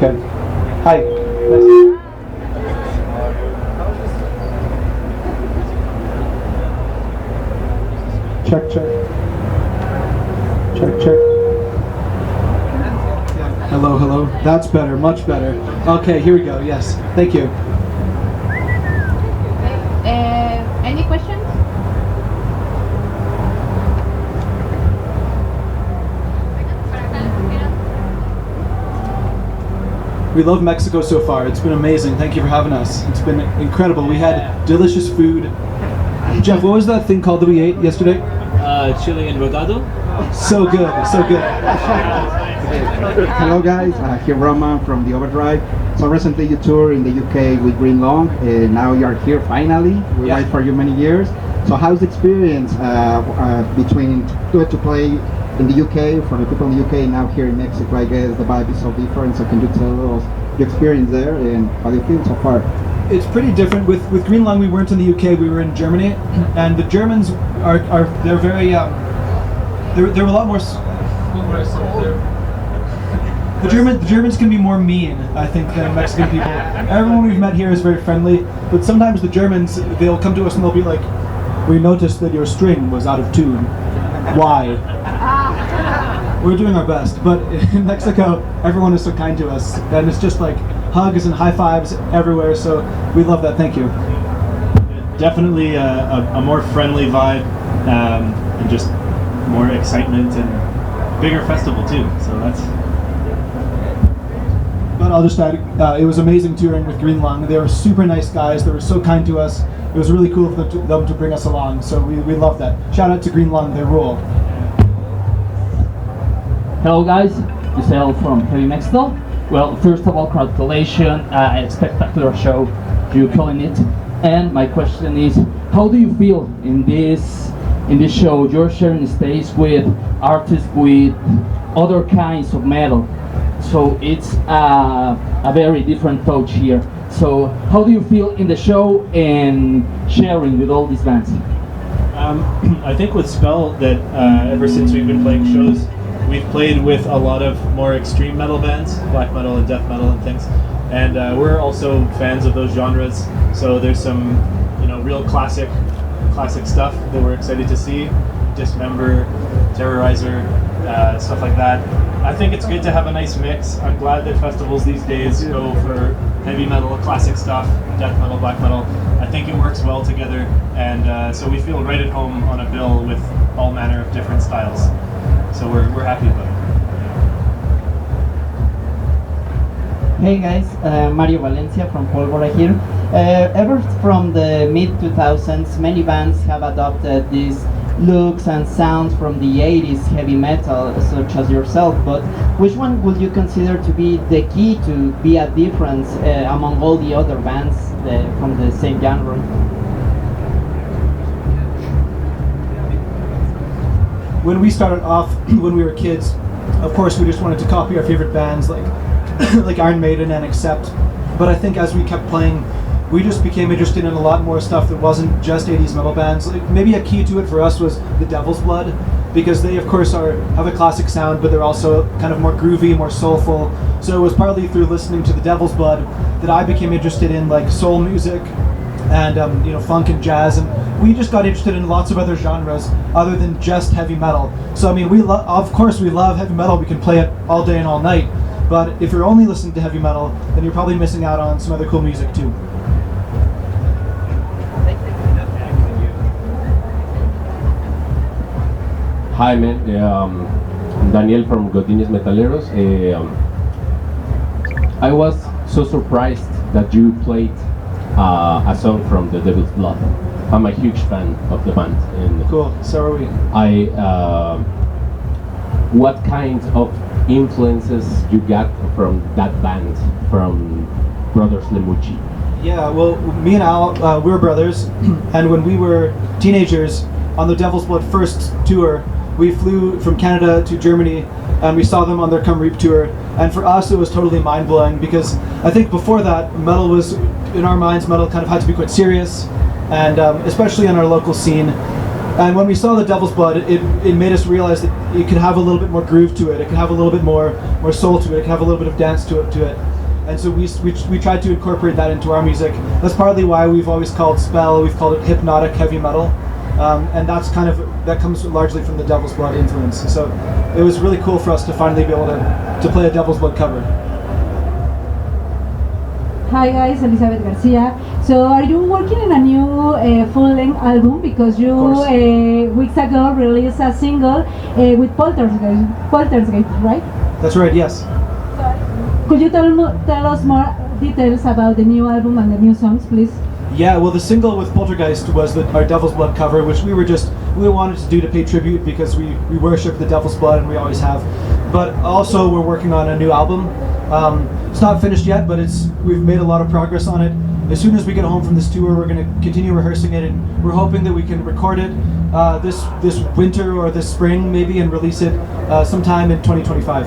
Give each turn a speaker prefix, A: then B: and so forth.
A: Okay. Hi. Check, check. Check, check. Hello, hello. That's better, much better. Okay, here we go. Yes. Thank you.
B: Any questions?
A: We love Mexico so far. It's been amazing. Thank you for having us. It's been incredible. We had delicious food. Jeff, what was that thing called that we ate yesterday?
C: Chili and rodado.
A: So good, so good.
D: Hello guys, here Roman from the Overdrive. So recently you toured in the UK with Green Long, and now you are here finally. We waited for you many years. So how's the experience between to play in the UK, for the people in the UK, and now here in Mexico? I guess the vibe is so different. So can you tell us your experience there and how do you feel so far?
A: It's pretty different. With Green Long, we weren't in the UK, we were in Germany, and the Germans they're very they're a lot more. What would I say? The Germans can be more mean, I think, than Mexican people. Everyone we've met here is very friendly, but sometimes the Germans, they'll come to us and they'll be like, "We noticed that your string was out of tune. Why?" We're doing our best, but in Mexico, everyone is so kind to us, and it's just like hugs and high fives everywhere, so we love that. Thank you.
C: Definitely a more friendly vibe, and just more excitement and bigger festival too, so that's...
A: But I'll just add, it was amazing touring with Green Long. They were super nice guys. They were so kind to us. It was really cool for them to bring us along. So we love that. Shout out to Green Long. They rule.
E: Hello guys, Giselle from Heavy Mexico. Well, first of all, congratulations. Spectacular show. You're killing it. And my question is, how do you feel in this show? You're sharing stage with artists with other kinds of metal. So it's a very different touch here. So how do you feel in the show and sharing with all these bands?
C: I think with Spell that ever since we've been playing shows, we've played with a lot of more extreme metal bands, black metal and death metal and things. And we're also fans of those genres. So there's some, real classic stuff that we're excited to see. Dismember, Terrorizer, stuff like that. I think it's good to have a nice mix. I'm glad that festivals these days go for heavy metal, classic stuff, death metal, black metal. I think it works well together, and so we feel right at home on a bill with all manner of different styles. So we're happy about it.
F: Hey guys, Mario Valencia from Pólvora here. Ever from the mid-2000s, many bands have adopted these looks and sounds from the 80s heavy metal, such as yourself, but which one would you consider to be the key to be a difference among all the other bands from the same genre?
A: When we started off, when we were kids, of course we just wanted to copy our favorite bands like like Iron Maiden and Accept, but I think as we kept playing, we just became interested in a lot more stuff that wasn't just 80s metal bands. Like, maybe a key to it for us was the Devil's Blood, because they of course have a classic sound, but they're also kind of more groovy, more soulful. So it was partly through listening to the Devil's Blood that I became interested in like soul music and funk and jazz, and we just got interested in lots of other genres other than just heavy metal. So I mean, of course we love heavy metal. We can play it all day and all night, but if you're only listening to heavy metal, then you're probably missing out on some other cool music too.
G: Hi man, I'm Daniel from Godines Metaleros. I was so surprised that you played a song from the Devil's Blood. I'm a huge fan of the band. And
A: cool, so are we.
G: What kind of influences you got from that band, from Brothers Lemucci?
A: Yeah, well, me and Al, we were brothers, and when we were teenagers on the Devil's Blood first tour, we flew from Canada to Germany, and we saw them on their Come Reap tour. And for us, it was totally mind-blowing, because I think before that, metal was, in our minds, metal kind of had to be quite serious, and especially in our local scene. And when we saw the Devil's Blood, it made us realize that it could have a little bit more groove to it. It could have a little bit more soul to it. It could have a little bit of dance to it. And so we tried to incorporate that into our music. That's partly why we've always called Spell, we've called it hypnotic heavy metal. And that's that comes largely from the Devil's Blood influence. So it was really cool for us to finally be able to play a Devil's Blood cover.
H: Hi guys, Elizabeth Garcia. So are you working in a new full-length album? Because you weeks ago released a single with Poltergeist, right?
A: That's right, yes.
H: Could you tell us more details about the new album and the new songs, please?
A: Yeah, well, the single with Poltergeist was our Devil's Blood cover, which we wanted to do to pay tribute because we worship the Devil's Blood and we always have. But also we're working on a new album. It's not finished yet, but we've made a lot of progress on it. As soon as we get home from this tour, we're going to continue rehearsing it, and we're hoping that we can record it this winter or this spring maybe and release it sometime in 2025.